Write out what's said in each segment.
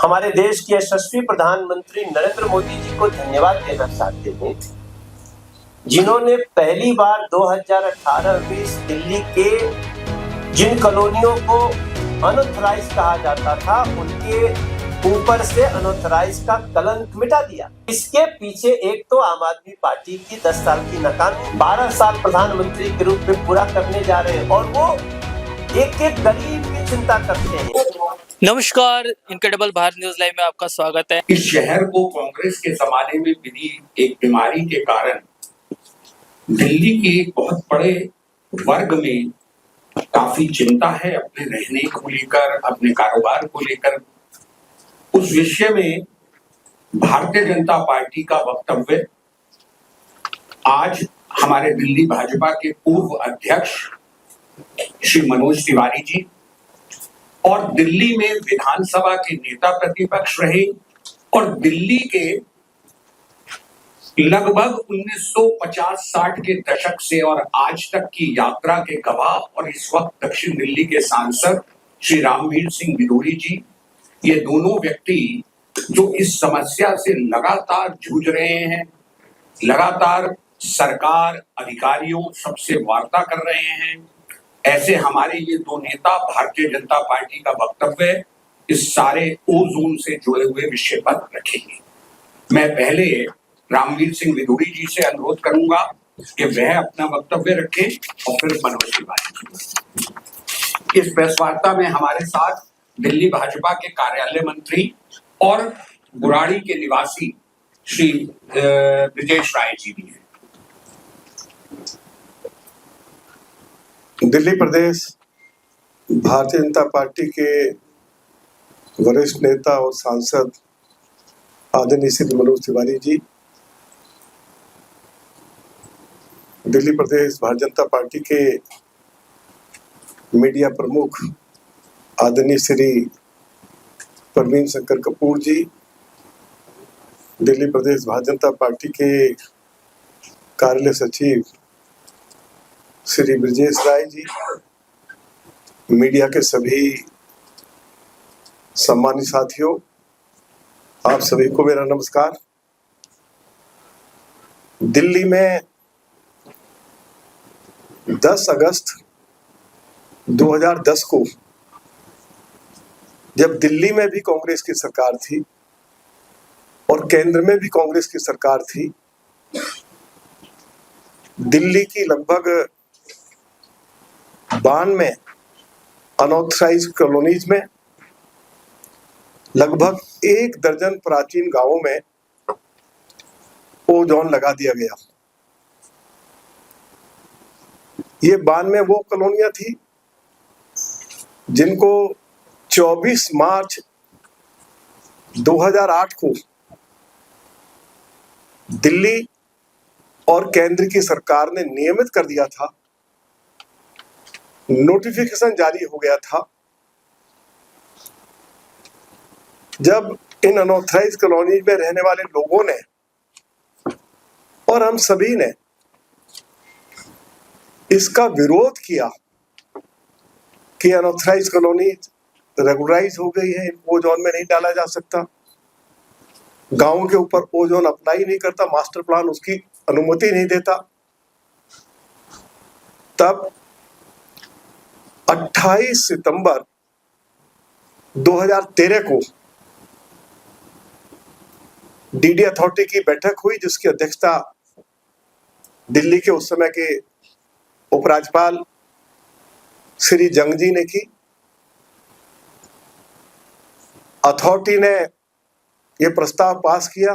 हमारे देश के यशस्वी प्रधानमंत्री नरेंद्र मोदी जी को धन्यवाद देना चाहते हैं, जिन्होंने पहली बार 2018 में इस दिल्ली के जिन कॉलोनियों को अनऑथराइज कहा जाता था उनके ऊपर से अनऑथराइज का कलंक मिटा दिया। इसके पीछे एक तो आम आदमी पार्टी की 10 साल की नाकामी, 12 साल प्रधानमंत्री के रूप में पूरा करने जा रहे हैं और वो एक एक गरीब की चिंता करते हैं। नमस्कार, इनक्रेडिबल भारत न्यूज लाइव में आपका स्वागत है। इस शहर को कांग्रेस के जमाने में मिली एक बीमारी के कारण दिल्ली के एक बहुत बड़े वर्ग में काफी चिंता है अपने रहने को लेकर, अपने कारोबार को लेकर। उस विषय में भारतीय जनता पार्टी का वक्तव्य आज हमारे दिल्ली भाजपा के पूर्व अध्यक्ष श्री मनोज तिवारी जी और दिल्ली में विधानसभा के नेता प्रतिपक्ष रहे और दिल्ली के लगभग 1950-60 के दशक से और आज तक की यात्रा के गवाह और इस वक्त दक्षिण दिल्ली के सांसद श्री रामवीर सिंह भिदोरी जी, ये दोनों व्यक्ति जो इस समस्या से लगातार जूझ रहे हैं, लगातार सरकार अधिकारियों सबसे वार्ता कर रहे हैं, ऐसे हमारे ये दो नेता भारतीय जनता पार्टी का वक्तव्य इस सारे ओजोन से जुड़े हुए विषय पर रखेंगे। मैं पहले रामवीर सिंह भिदोरी जी से अनुरोध करूंगा कि वह अपना वक्तव्य रखें और फिर मनोज तिवारी। इस प्रेस वार्ता में हमारे साथ दिल्ली भाजपा के कार्यालय मंत्री और बुराड़ी के निवासी श्री ब्रिजेश राय जी भी हैं। दिल्ली प्रदेश भारतीय जनता पार्टी के वरिष्ठ नेता और सांसद आदरणीय श्री मनोज तिवारी जी, दिल्ली प्रदेश भारतीय जनता पार्टी के मीडिया प्रमुख आदरणीय श्री परवीन शंकर कपूर जी, दिल्ली प्रदेश भारतीय जनता पार्टी के कार्यालय सचिव श्री ब्रिजेश राय जी, मीडिया के सभी सम्मानित साथियों, आप सभी को मेरा नमस्कार। दिल्ली में 10 अगस्त 2010 को जब दिल्ली में भी कांग्रेस की सरकार थी और केंद्र में भी कांग्रेस की सरकार थी, दिल्ली की लगभग 92 अनऑथराइज्ड कॉलोनीज में लगभग 1 दर्जन प्राचीन गांवों में ओजोन लगा दिया गया। ये 92 वो कॉलोनियां थी जिनको 24 मार्च 2008 को दिल्ली और केंद्र की सरकार ने नियमित कर दिया था, नोटिफिकेशन जारी हो गया था। जब इन अनऑथराइज्ड कॉलोनी में रहने वाले लोगों ने और हम सभी ने इसका विरोध किया कि अनऑथराइज्ड कॉलोनी रेगुलराइज हो गई है, इनको ओजोन में नहीं डाला जा सकता, गांवों के ऊपर ओजोन अप्लाई नहीं करता, मास्टर प्लान उसकी अनुमति नहीं देता, तब 28 सितंबर 2013 को डीडी अथॉरिटी की बैठक हुई, जिसकी अध्यक्षता दिल्ली के उस समय के उपराज्यपाल श्री जंग जी ने की। अथॉरिटी ने यह प्रस्ताव पास किया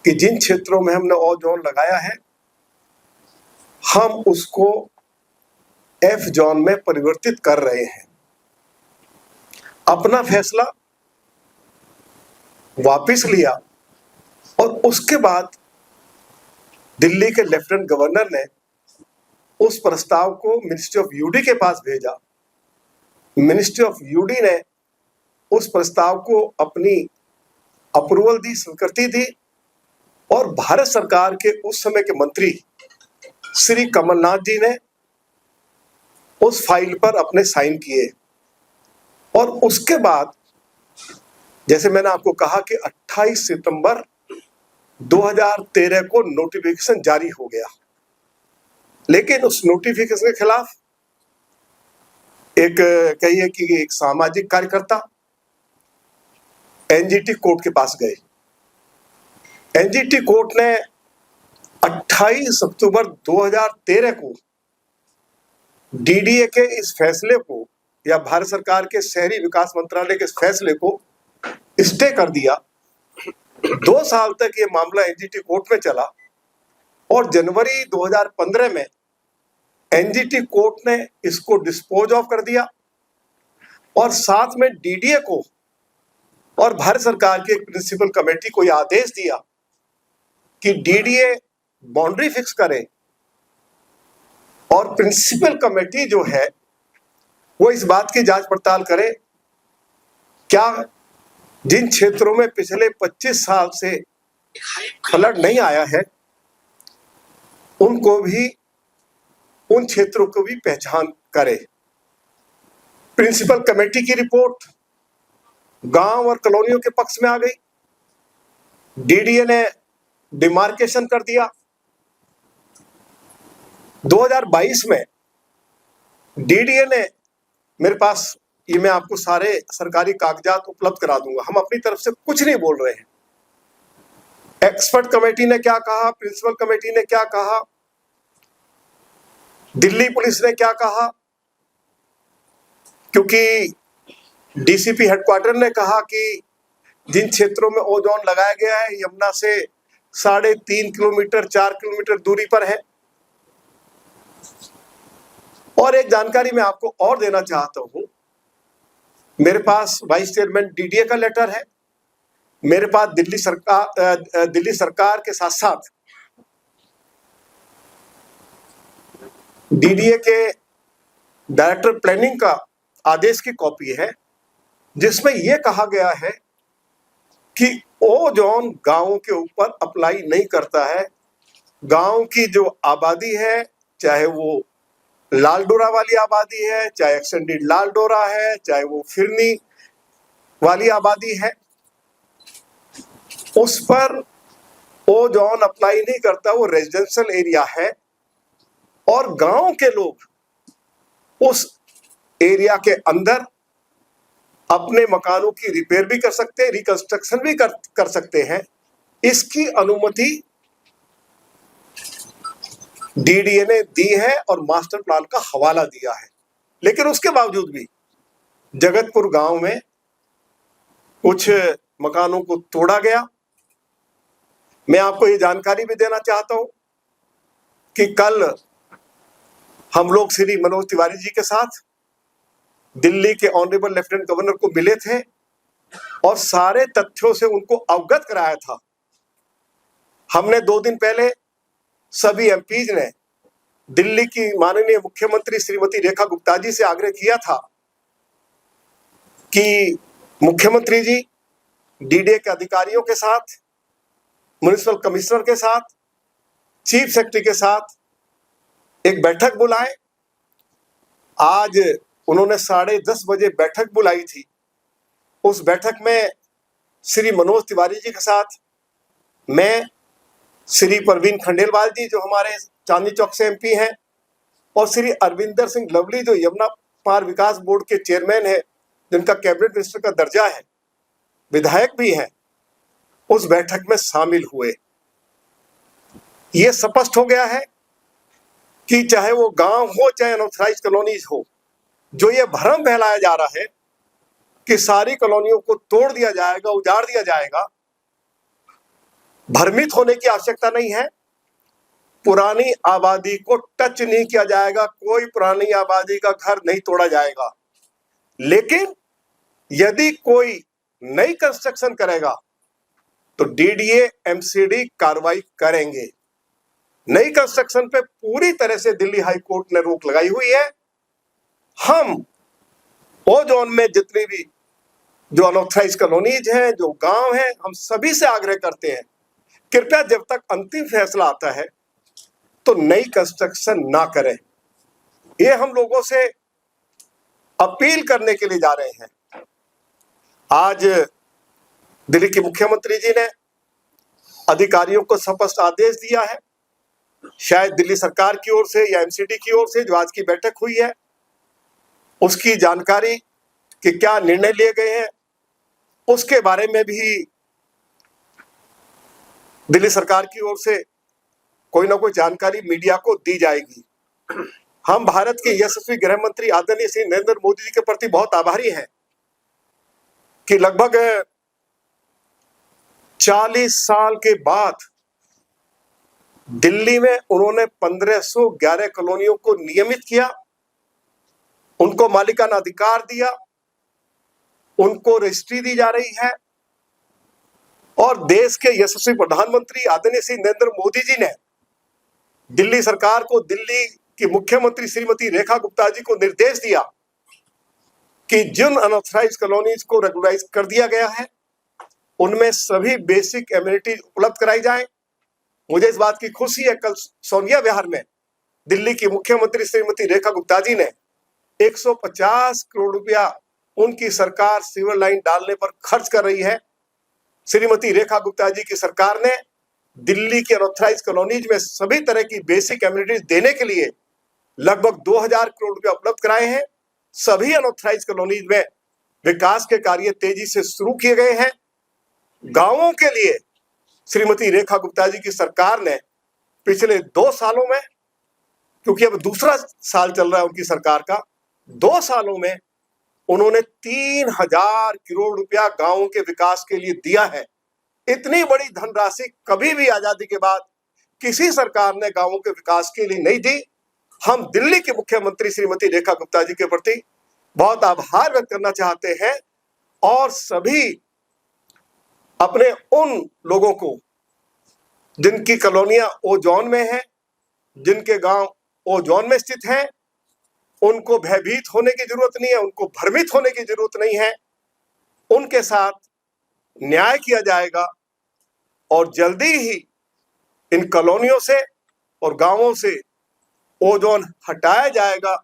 कि जिन क्षेत्रों में हमने ओजोन लगाया है हम उसको एफ जोन में परिवर्तित कर रहे हैं। अपना फैसला वापस लिया और उसके बाद दिल्ली के लेफ्टिनेंट गवर्नर ने उस प्रस्ताव को मिनिस्ट्री ऑफ यूडी के पास भेजा। मिनिस्ट्री ऑफ यूडी ने उस प्रस्ताव को अपनी अप्रूवल दी, स्वीकृति दी और भारत सरकार के उस समय के मंत्री श्री कमलनाथ जी ने उस फाइल पर अपने साइन किए और उसके बाद जैसे मैंने आपको कहा कि 28 सितंबर 2013 को नोटिफिकेशन जारी हो गया, लेकिन उस नोटिफिकेशन के खिलाफ एक कहिए कि एक सामाजिक कार्यकर्ता एनजीटी कोर्ट के पास गए। एनजीटी कोर्ट ने 28 अक्टूबर 2013 को डीडीए के इस फैसले को या भारत सरकार के शहरी विकास मंत्रालय के इस फैसले को स्टे कर दिया। 2 साल तक ये मामला एनजीटी कोर्ट में चला और जनवरी 2015 में एनजीटी कोर्ट ने इसको डिस्पोज ऑफ कर दिया और साथ में डीडीए को और भारत सरकार की एक प्रिंसिपल कमेटी को यह आदेश दिया कि डीडीए बाउंड्री फिक्स करे और प्रिंसिपल कमेटी जो है वो इस बात की जांच पड़ताल करे क्या जिन क्षेत्रों में पिछले 25 साल से फ्लड नहीं आया है उनको भी, उन क्षेत्रों को भी पहचान करे। प्रिंसिपल कमेटी की रिपोर्ट गांव और कॉलोनियों के पक्ष में आ गई। डीडीए ने डिमार्केशन कर दिया। 2022 में डीडीए ने, मेरे पास ये मैं आपको सारे सरकारी कागजात उपलब्ध करा दूंगा, हम अपनी तरफ से कुछ नहीं बोल रहे हैं। एक्सपर्ट कमेटी ने क्या कहा, प्रिंसिपल कमेटी ने क्या कहा, दिल्ली पुलिस ने क्या कहा, क्योंकि डीसीपी हेडक्वार्टर ने कहा कि जिन क्षेत्रों में ओजोन लगाया गया है यमुना से 3.5 किलोमीटर 4 किलोमीटर दूरी पर है। और एक जानकारी मैं आपको और देना चाहता हूं, मेरे पास वाइस चेयरमैन डीडीए का लेटर है, मेरे पास दिल्ली सरकार के साथ साथ डीडीए के डायरेक्टर प्लानिंग का आदेश की कॉपी है जिसमें यह कहा गया है कि ओजोन गांवों के ऊपर अप्लाई नहीं करता है। गांव की जो आबादी है, चाहे वो लाल डोरा वाली आबादी है, चाहे एक्सटेंडेड लाल डोरा है, चाहे वो फिरनी वाली आबादी है, उस पर ओजोन अप्लाई नहीं करता। वो रेजिडेंशियल एरिया है और गांव के लोग उस एरिया के अंदर अपने मकानों की रिपेयर भी कर सकते हैं, रिकंस्ट्रक्शन भी कर सकते हैं। इसकी अनुमति डीडीए ने दी है और मास्टर प्लान का हवाला दिया है। लेकिन उसके बावजूद भी जगतपुर गांव में कुछ मकानों को तोड़ा गया। मैं आपको ये जानकारी भी देना चाहता हूं कि कल हम लोग श्री मनोज तिवारी जी के साथ दिल्ली के ऑनरेबल लेफ्टिनेंट गवर्नर को मिले थे और सारे तथ्यों से उनको अवगत कराया था। हमने 2 दिन पहले सभी एमपीज ने दिल्ली की माननीय मुख्यमंत्री श्रीमती रेखा गुप्ता जी से आग्रह किया था कि मुख्यमंत्री जी डीडीए के अधिकारियों के साथ, म्युनिसिपल कमिश्नर के साथ, चीफ सेक्रेटरी के साथ एक बैठक बुलाएं। आज उन्होंने 10:30 बजे बैठक बुलाई थी। उस बैठक में श्री मनोज तिवारी जी के साथ मैं, श्री परवीन खंडेलवाल जी जो हमारे चांदनी चौक से एमपी हैं और श्री अरविंदर सिंह लवली जो यमुना पार विकास बोर्ड के चेयरमैन है, जिनका कैबिनेट मिनिस्टर का दर्जा है, विधायक भी हैं, उस बैठक में शामिल हुए। यह स्पष्ट हो गया है कि चाहे वो गांव हो चाहे अनऑथराइज्ड कॉलोनीज हो, जो ये भ्रम फैलाया जा रहा है कि सारी कॉलोनियों को तोड़ दिया जाएगा, उजाड़ दिया जाएगा, भ्रमित होने की आवश्यकता नहीं है। पुरानी आबादी को टच नहीं किया जाएगा, कोई पुरानी आबादी का घर नहीं तोड़ा जाएगा। लेकिन यदि कोई नई कंस्ट्रक्शन करेगा तो डीडीए एमसीडी कार्रवाई करेंगे। नई कंस्ट्रक्शन पे पूरी तरह से दिल्ली हाई कोर्ट ने रोक लगाई हुई है। हम ओजोन में जितनी भी जो अनऑथराइज कॉलोनीज हैं, जो गांव हैं, हम सभी से आग्रह करते हैं कृपया जब तक अंतिम फैसला आता है तो नई कंस्ट्रक्शन ना करें। ये हम लोगों से अपील करने के लिए जा रहे हैं। आज दिल्ली के मुख्यमंत्री जी ने अधिकारियों को स्पष्ट आदेश दिया है, शायद दिल्ली सरकार की ओर से या एमसीडी की ओर से जो आज की बैठक हुई है उसकी जानकारी कि क्या निर्णय लिए गए हैं उसके बारे में भी दिल्ली सरकार की ओर से कोई ना कोई जानकारी मीडिया को दी जाएगी। हम भारत के यशस्वी गृह मंत्री आदरणीय श्री नरेंद्र मोदी जी के प्रति बहुत आभारी हैं कि लगभग 40 साल के बाद दिल्ली में उन्होंने 1511 कॉलोनियों को नियमित किया, उनको मालिकाना अधिकार दिया, उनको रजिस्ट्री दी जा रही है और देश के यशस्वी प्रधानमंत्री आदरणीय श्री नरेंद्र मोदी जी ने दिल्ली सरकार को, दिल्ली की मुख्यमंत्री श्रीमती रेखा गुप्ता जी को निर्देश दिया कि जिन अनऑथराइज कॉलोनीज को रेगुलराइज कर दिया गया है उनमें सभी बेसिक एमिनिटीज उपलब्ध कराई जाए। मुझे इस बात की खुशी है, कल सोनिया विहार में दिल्ली की मुख्यमंत्री श्रीमती रेखा गुप्ता जी ने 150 करोड़ रुपया उनकी सरकार सीवर लाइन डालने पर खर्च कर रही है। श्रीमती रेखा गुप्ता जी की सरकार ने दिल्ली के अनऑथराइज कॉलोनीज में सभी तरह की बेसिक एमिनिटीज देने के लिए लगभग 2000 करोड़ रुपया उपलब्ध कराए हैं। सभी अनऑथराइज कॉलोनीज में विकास के कार्य तेजी से शुरू किए गए हैं। गांवों के लिए श्रीमती रेखा गुप्ता जी की सरकार ने पिछले 2 सालों में, क्योंकि अब दूसरा साल चल रहा है उनकी सरकार का, 2 सालों में उन्होंने 3000 करोड़ रुपया गांवों के विकास के लिए दिया है। इतनी बड़ी धनराशि कभी भी आजादी के बाद किसी सरकार ने गांवों के विकास के लिए नहीं दी। हम दिल्ली के मुख्यमंत्री श्रीमती रेखा गुप्ता जी के प्रति बहुत आभार व्यक्त करना चाहते हैं और सभी अपने उन लोगों को जिनकी कॉलोनियां ओ जोन में हैं, जिनके गांव ओ जोन में स्थित हैं, उनको भयभीत होने की जरूरत नहीं है, उनको भ्रमित होने की जरूरत नहीं है। उनके साथ न्याय किया जाएगा और जल्दी ही इन कॉलोनियों से और गांवों से ओजोन हटाया जाएगा,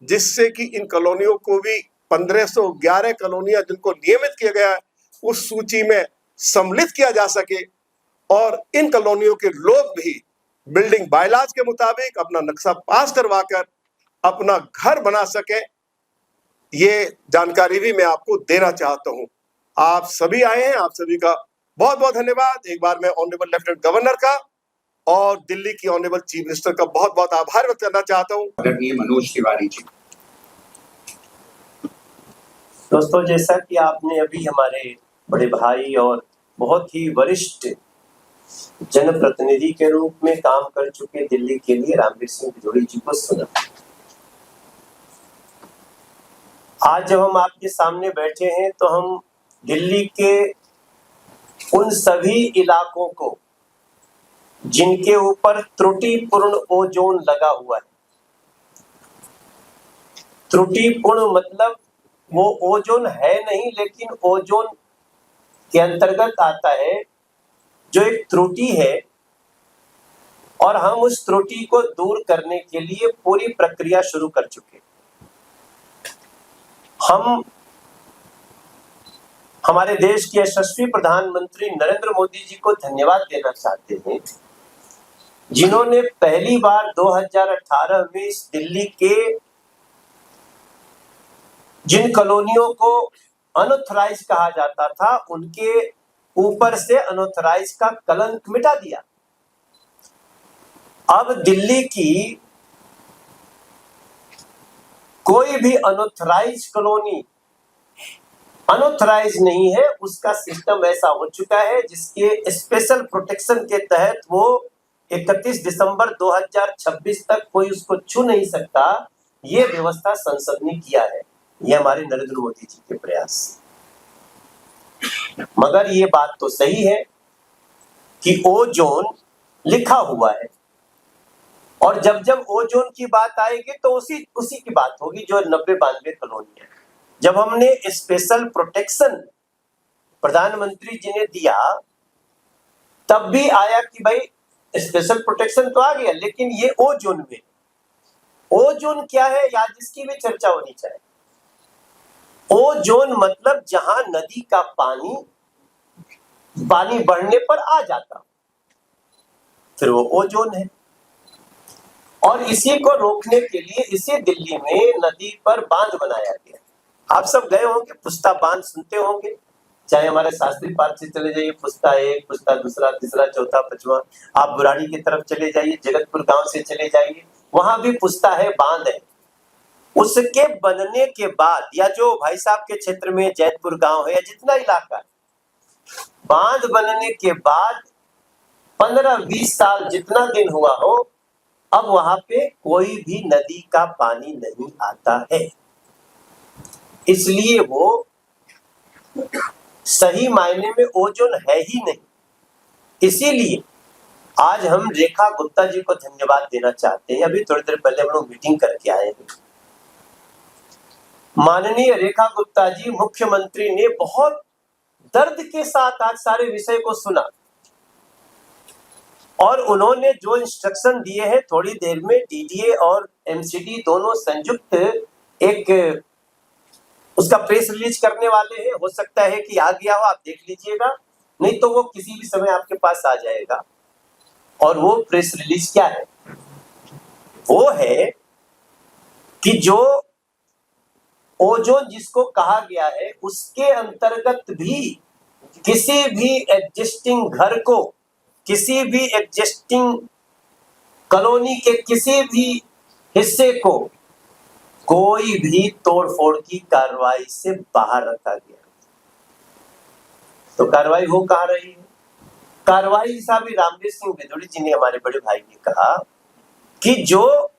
जिससे कि इन कॉलोनियों को भी 1511 कॉलोनियां जिनको नियमित किया गया है उस सूची में सम्मिलित किया जा सके और इन कॉलोनियों के लोग भी बिल्डिंग बायलॉज के मुताबिक अपना नक्शा पास करवाकर अपना घर बना सके। ये जानकारी भी मैं आपको देना चाहता हूं। आप सभी आए हैं, आप सभी का बहुत बहुत धन्यवाद। एक बार मैं ऑनरेबल लेफ्टिनेंट गवर्नर का और दिल्ली की ऑनरेबल चीफ मिनिस्टर का बहुत बहुत आभार व्यक्त करना चाहता हूं। आदरणीय मनोज तिवारी जी। दोस्तों, जैसा कि आपने अभी हमारे बड़े भाई और बहुत ही वरिष्ठ जनप्रतिनिधि के रूप में काम कर चुके दिल्ली के लिए रामवीर सिंह बिधूड़ी जी को सुना, आज जब हम आपके सामने बैठे हैं तो हम दिल्ली के उन सभी इलाकों को जिनके ऊपर त्रुटिपूर्ण ओजोन लगा हुआ है, त्रुटिपूर्ण मतलब वो ओजोन है नहीं लेकिन ओजोन के अंतर्गत आता है, जो एक त्रुटि है और हम उस त्रुटि को दूर करने के लिए पूरी प्रक्रिया शुरू कर चुके। हम हमारे देश के यशस्वी प्रधानमंत्री नरेंद्र मोदी जी को धन्यवाद देना चाहते हैं, जिन्होंने पहली बार 2018 में इस दिल्ली के जिन कॉलोनियों को अनऑथराइज कहा जाता था उनके ऊपर से अनऑथराइज का कलंक मिटा दिया। अब दिल्ली की कोई भी अनऑथराइज कॉलोनी अनऑथराइज नहीं है, उसका सिस्टम ऐसा हो चुका है जिसके स्पेशल प्रोटेक्शन के तहत वो 31 दिसंबर 2026 तक कोई उसको छू नहीं सकता। ये व्यवस्था संसद ने किया है, ये हमारे नरेंद्र मोदी जी के प्रयास। मगर ये बात तो सही है कि ओजोन लिखा हुआ है और जब जब ओजोन की बात आएगी तो उसी की बात होगी जो 90-92 कॉलोनी है। जब हमने स्पेशल प्रोटेक्शन प्रधानमंत्री जी ने दिया तब भी आया कि भाई स्पेशल प्रोटेक्शन तो आ गया, लेकिन ये ओजोन में, ओजोन क्या है आज इसकी भी चर्चा होनी चाहिए। ओजोन मतलब जहां नदी का पानी पानी बढ़ने पर आ जाता, फिर वो ओजोन है। और इसी को रोकने के लिए इसी दिल्ली में नदी पर बांध बनाया गया। आप सब गए होंगे, पुस्ता बांध सुनते होंगे, चाहे हमारे शास्त्री पार्क से चले जाइए, पुस्ता 1, पुस्ता 2, तीसरा, चौथा, 5वां, आप बुराड़ी की तरफ चले जाइए, जगतपुर गांव से चले जाइए, वहां भी पुस्ता है, बांध है। उसके बनने के बाद, या जो भाई साहब के क्षेत्र में जैतपुर गांव है या जितना इलाका है, बांध बनने के बाद 15-20 साल जितना दिन हुआ हो, अब वहां पे कोई भी नदी का पानी नहीं आता है। इसलिए वो सही मायने में ओजोन है ही नहीं। इसीलिए आज हम रेखा गुप्ता जी को धन्यवाद देना चाहते हैं। अभी थोड़ी देर पहले हम लोग मीटिंग करके आए हैं। माननीय रेखा गुप्ता जी, मुख्यमंत्री ने बहुत दर्द के साथ आज सारे विषय को सुना और उन्होंने जो इंस्ट्रक्शन दिए हैं, थोड़ी देर में डीडीए और एमसीडी दोनों संयुक्त एक उसका प्रेस रिलीज करने वाले हैं। हो सकता है कि आ गया हो, आप देख लीजिएगा, नहीं तो वो किसी भी समय आपके पास आ जाएगा। और वो प्रेस रिलीज क्या है? वो है कि जो ओजोन जिसको कहा गया है, उसके अंतर्गत भी किसी भी एग्जिस्टिंग घर को, किसी भी एग्जिस्टिंग कॉलोनी के किसी भी हिस्से को कोई भी तोड़फोड़ की कार्रवाई से बाहर रखा गया। तो कार्रवाई हो कहाँ रही है? कार्रवाई साहब रामवीर सिंह बिदुड़ी जी ने, हमारे बड़े भाई ने कहा कि जो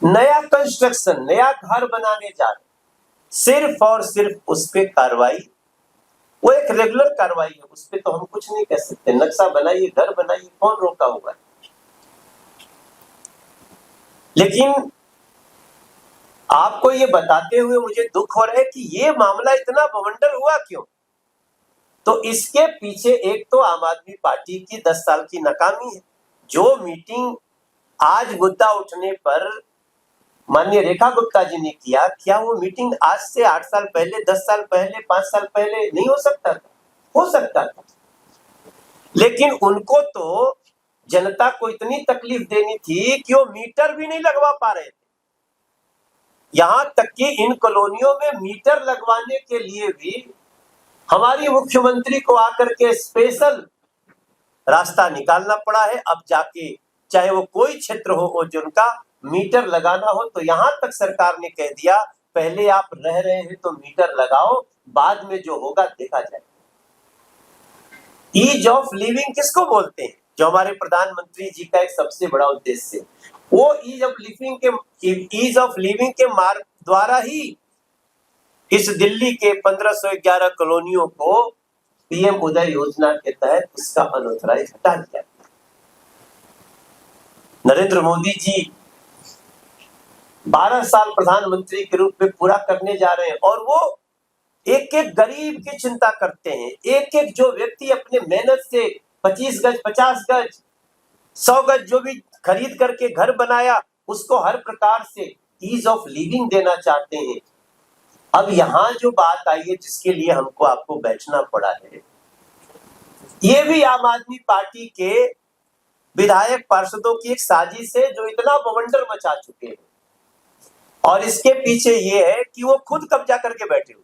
नया कंस्ट्रक्शन, नया घर बनाने जा रहे, सिर्फ और सिर्फ उस पे कार्रवाई, वो एक रेगुलर कार्रवाई है, उस पे तो हम कुछ नहीं कह सकते। नक्शा बनाइए, घर बनाइए, कौन रोका होगा? लेकिन आपको ये बताते हुए मुझे दुख हो रहा है कि ये मामला इतना बवंडर हुआ क्यों? तो इसके पीछे एक तो आम आदमी पार्टी की 10 साल की नाकामी है। जो मीटिंग आज मुद्दा उठने पर माननीय रेखा गुप्ता जी ने किया, क्या वो मीटिंग आज से 8 साल पहले, 10 साल पहले, 5 साल पहले नहीं हो सकता था? हो सकता था। लेकिन उनको तो जनता को इतनी तकलीफ देनी थी कि वो मीटर भी नहीं लगवा पा रहे थे। यहां तक कि इन कॉलोनियों में मीटर लगवाने के लिए भी हमारी मुख्यमंत्री को आकर के स्पेशल रास्ता निकालना पड़ा है। अब जाके चाहे वो कोई क्षेत्र हो ओजोन का, मीटर लगाना हो तो यहां तक सरकार ने कह दिया, पहले आप रह रहे हैं तो मीटर लगाओ, बाद में जो होगा देखा जाएगा। ईज ऑफ लिविंग किसको बोलते हैं? जो हमारे प्रधानमंत्री जी का एक सबसे बड़ा उद्देश्य है, वो ईज ऑफ लिविंग के मार्ग द्वारा ही इस दिल्ली के 1511 कॉलोनियों को पीएम उदय योजना के तहत उसका अनऑथराइज हटा दिया। नरेंद्र मोदी जी 12 साल प्रधानमंत्री के रूप में पूरा करने जा रहे हैं और वो एक एक गरीब की चिंता करते हैं। एक एक जो व्यक्ति अपने मेहनत से 25 गज, 50 गज, 100 गज जो भी खरीद करके घर बनाया, उसको हर प्रकार से ईज ऑफ लिविंग देना चाहते हैं। अब यहाँ जो बात आई है, जिसके लिए हमको आपको बैठना पड़ा है, ये भी आम आदमी पार्टी के विधायक पार्षदों की एक साजिश है जो इतना बवंडर मचा चुके हैं। और इसके पीछे ये है कि वो खुद कब्जा करके बैठे हुए।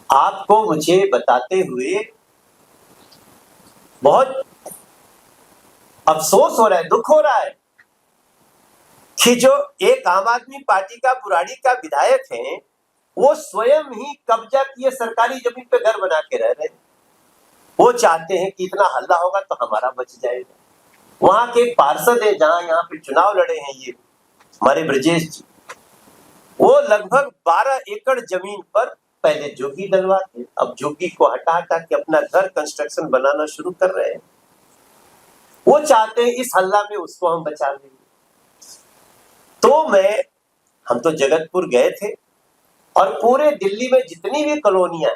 आपको मुझे बताते हुए बहुत अफसोस हो रहा है, दुख हो रहा है कि जो एक आम आदमी पार्टी का बुराड़ी का विधायक है, वो स्वयं ही कब्जा किए सरकारी जमीन पे घर बना के रह रहे हैं। वो चाहते हैं कि इतना हल्ला होगा तो हमारा बच जाएगा। वहां के पार्षद है, जहां यहाँ पे चुनाव लड़े हैं ये हमारे ब्रजेश जी, वो लगभग 12 एकड़ जमीन पर पहले जोगी डलवाते, अब जोगी को हटा हटा के अपना घर कंस्ट्रक्शन बनाना शुरू कर रहे हैं। वो चाहते हैं इस हल्ला में उसको हम बचा लेंगे। तो हम तो जगतपुर गए थे और पूरे दिल्ली में जितनी भी कॉलोनियां,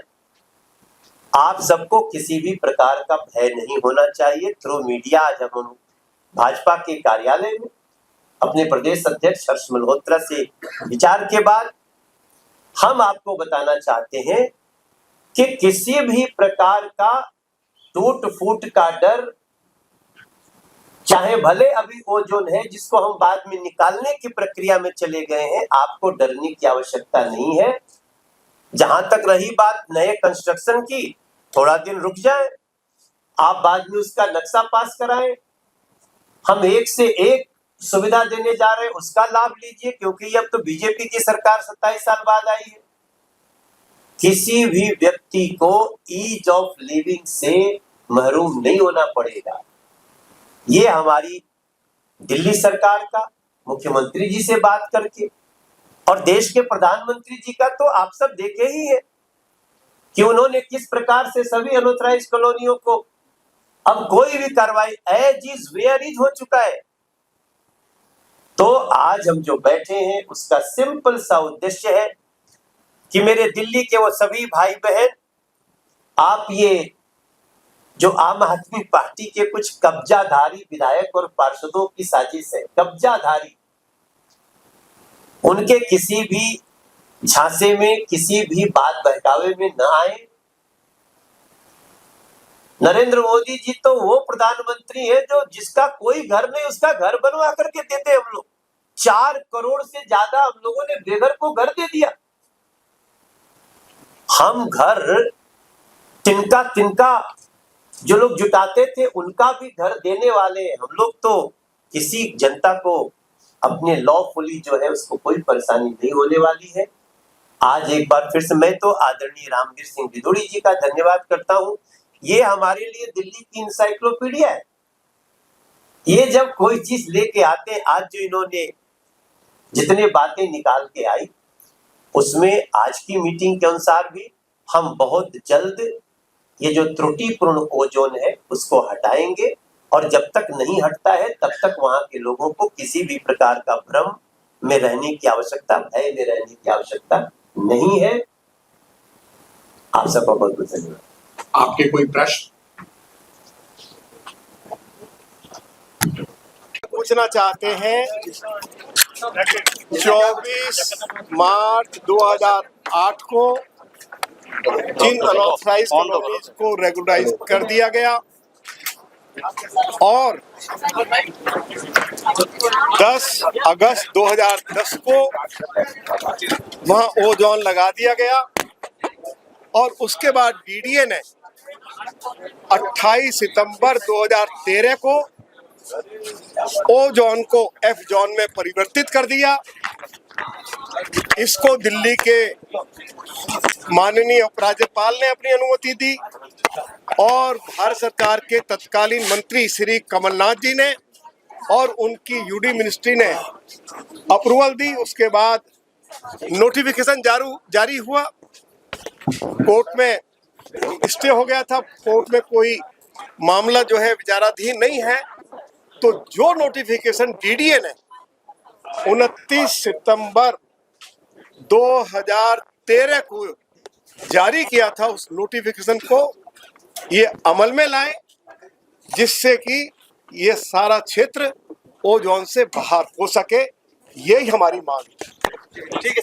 आप सबको किसी भी प्रकार का भय नहीं होना चाहिए। थ्रू मीडिया आज हम भाजपा के कार्यालय में अपने प्रदेश अध्यक्ष हर्ष मल्होत्रा से विचार के बाद हम आपको बताना चाहते हैं कि किसी भी प्रकार का टूट फूट का डर, चाहे भले अभी ओजोन है जिसको हम बाद में निकालने की प्रक्रिया में चले गए हैं, आपको डरने की आवश्यकता नहीं है। जहां तक रही बात नए कंस्ट्रक्शन की, थोड़ा दिन रुक जाए, आप बाद में उसका नक्शा पास कराएं। हम एक से एक सुविधा देने जा रहे हैं, उसका लाभ लीजिए, क्योंकि अब तो बीजेपी की सरकार 27 साल बाद आई है। किसी भी व्यक्ति को ईज ऑफ लिविंग से महरूम नहीं होना पड़ेगा। ये हमारी दिल्ली सरकार का मुख्यमंत्री जी से बात करके और देश के प्रधानमंत्री जी का तो आप सब देखे ही है कि उन्होंने किस प्रकार से सभी अनऑथराइज्ड कॉलोनियों को अब कोई भी कार्रवाई एज इज वेयर इज हो चुका है। तो आज हम जो बैठे हैं उसका सिंपल सा उद्देश्य है कि मेरे दिल्ली के वो सभी भाई बहन, आप ये जो आम आदमी पार्टी के कुछ कब्जाधारी विधायक और पार्षदों की साजिश है, कब्जाधारी, उनके किसी भी झांसे में, किसी भी बात बहकावे में न आए। नरेंद्र मोदी जी तो वो प्रधानमंत्री है जो जिसका कोई घर नहीं उसका घर बनवा करके देते हम लोग। 4 करोड़ से ज्यादा हम लोगों ने बेघर को घर दे दिया। हम घर तिनका तिनका जो लोग जुटाते थे उनका भी घर देने वाले हैं हम लोग। तो किसी जनता को अपने लॉफुली जो है उसको कोई परेशानी नहीं होने वाली है। आज एक बार फिर से मैं तो आदरणीय रामवीर सिंह बिदूड़ी जी का धन्यवाद करता हूं। ये हमारे लिए दिल्ली की इंसाइक्लोपीडिया है। ये जब कोई चीज लेके आते हैं, आज जो इन्होंने जितने बातें निकाल के आई उसमें आज की मीटिंग के अनुसार भी हम बहुत जल्द ये जो त्रुटिपूर्ण ओजोन है उसको हटाएंगे, और जब तक नहीं हटता है तब तक वहां के लोगों को किसी भी प्रकार का भ्रम में रहने की आवश्यकता, भय में रहने की आवश्यकता नहीं है। आप सबका बहुत बहुत धन्यवाद। आपके कोई प्रश्न? पूछना चाहते हैं 24 मार्च 2008 को जिन अनऑथराइज्ड कॉलोनीज को रेगुलराइज कर दिया गया और 10 अगस्त 2010 को वहां ओजोन लगा दिया गया, और उसके बाद डीडीए ने 28 सितंबर 2013 को ओ जोन को एफ जोन में परिवर्तित कर दिया। इसको दिल्ली के माननीय उपराज्यपाल ने अपनी अनुमति दी और भारत सरकार के तत्कालीन मंत्री श्री कमलनाथ जी ने और उनकी यूडी मिनिस्ट्री ने अप्रूवल दी। उसके बाद नोटिफिकेशन जारी हुआ, कोर्ट में स्टे हो गया था, कोर्ट में कोई मामला जो है विचाराधीन नहीं है। तो जो नोटिफिकेशन डीडीए ने 29 सितंबर 2013 को जारी किया था, उस नोटिफिकेशन को ये अमल में लाए जिससे कि ये सारा क्षेत्र ओजोन से बाहर हो सके। यही हमारी मांग है। ठीक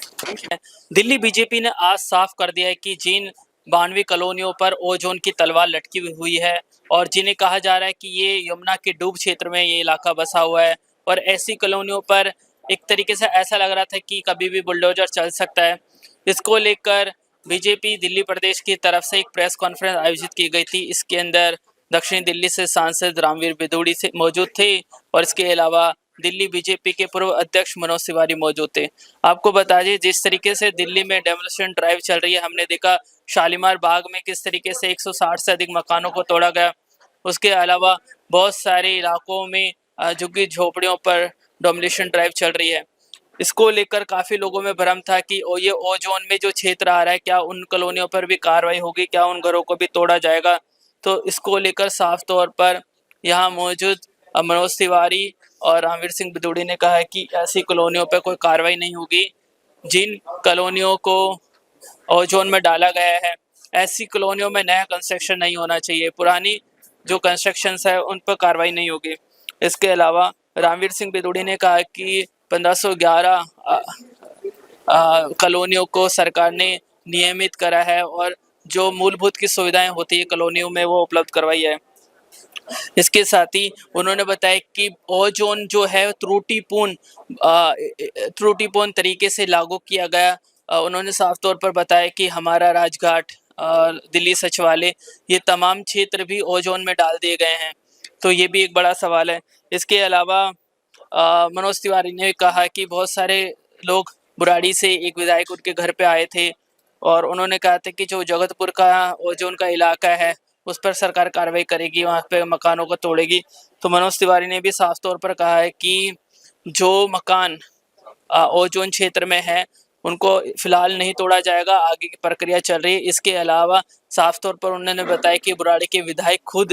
है। दिल्ली बीजेपी ने आज साफ कर दिया है कि जिन 92 कॉलोनियों पर ओजोन की तलवार लटकी हुई है और जिन्हें कहा जा रहा है कि ये यमुना के डूब क्षेत्र में ये इलाका बसा हुआ है, और ऐसी कॉलोनियों पर एक तरीके से ऐसा लग रहा था कि कभी भी बुलडोजर चल सकता है। इसको लेकर बीजेपी दिल्ली प्रदेश की तरफ से एक प्रेस कॉन्फ्रेंस आयोजित की गई थी। इसके अंदर दक्षिण दिल्ली से सांसद रामवीर बिदूड़ी से मौजूद थे और इसके अलावा दिल्ली बीजेपी के पूर्व अध्यक्ष मनोज तिवारी मौजूद थे। आपको बता दें जिस तरीके से दिल्ली में डेमोलिशन ड्राइव चल रही है, हमने देखा शालीमार बाग में किस तरीके से 160 से अधिक मकानों को तोड़ा गया। उसके अलावा बहुत सारे इलाकों में झुग्गी झोपड़ियों पर डेमोलिशन ड्राइव चल रही है। इसको लेकर काफ़ी लोगों में भ्रम था कि ये ओजोन में जो क्षेत्र आ रहा है क्या उन कॉलोनियों पर भी कार्रवाई होगी, क्या उन घरों को भी तोड़ा जाएगा। तो इसको लेकर साफ तौर पर यहाँ मौजूद मनोज तिवारी और रामवीर सिंह बिदूड़ी ने कहा है कि ऐसी कॉलोनियों पर कोई कार्रवाई नहीं होगी। जिन कॉलोनियों को ओजोन में डाला गया है ऐसी कॉलोनियों में नया कंस्ट्रक्शन नहीं होना चाहिए, पुरानी जो कंस्ट्रक्शंस है उन पर कार्रवाई नहीं होगी। इसके अलावा रामवीर सिंह बिदूड़ी ने कहा कि 1511 कॉलोनियों को सरकार ने नियमित करा है और जो मूलभूत की सुविधाएं होती है कॉलोनियों में वो उपलब्ध करवाई है। इसके साथ ही उन्होंने बताया कि ओजोन जो है त्रुटिपूर्ण तरीके से लागू किया गया। उन्होंने साफ तौर पर बताया कि हमारा राजघाट, दिल्ली सचिवालय, ये तमाम क्षेत्र भी ओजोन में डाल दिए गए हैं। तो ये भी एक बड़ा सवाल है। इसके अलावा मनोज तिवारी ने कहा कि बहुत सारे लोग बुराड़ी से एक विधायक उनके घर पे आए थे और उन्होंने कहा था कि जो जगतपुर का ओजोन का इलाका है उस पर सरकार कार्रवाई करेगी, वहाँ पे मकानों को तोड़ेगी। तो मनोज तिवारी ने भी साफ तौर पर कहा है कि जो मकान ओजोन क्षेत्र में है उनको फिलहाल नहीं तोड़ा जाएगा, आगे की प्रक्रिया चल रही है। इसके अलावा साफ तौर पर उन्होंने बताया कि बुराड़ी के विधायक खुद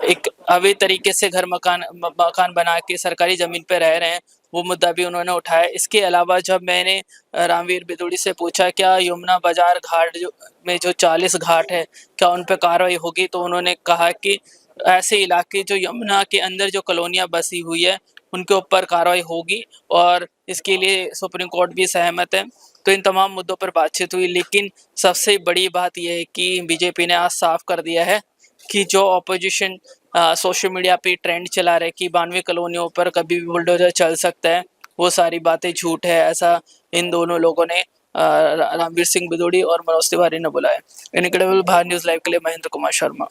एक अवैध तरीके से मकान बना के सरकारी जमीन पर रह रहे हैं, वो मुद्दा भी उन्होंने उठाया। इसके अलावा जब मैंने रामवीर बिदुड़ी से पूछा क्या यमुना बाजार घाट में जो 40 घाट है क्या उन पर कार्रवाई होगी, तो उन्होंने कहा कि ऐसे इलाके जो यमुना के अंदर जो कॉलोनियाँ बसी हुई है उनके ऊपर कार्रवाई होगी और इसके लिए सुप्रीम कोर्ट भी सहमत है। तो इन तमाम मुद्दों पर बातचीत हुई, लेकिन सबसे बड़ी बात यह है कि बीजेपी ने आज साफ कर दिया है कि जो ऑपोजिशन सोशल मीडिया पे ट्रेंड चला रहे कि 92 कॉलोनियों पर कभी भी बुलडोजर चल सकता है, वो सारी बातें झूठ है। ऐसा इन दोनों लोगों ने रामवीर सिंह बिदुड़ी और मनोज तिवारी ने बोला है। इनक्रेडिबल भारत न्यूज़ लाइव के लिए महेंद्र कुमार शर्मा।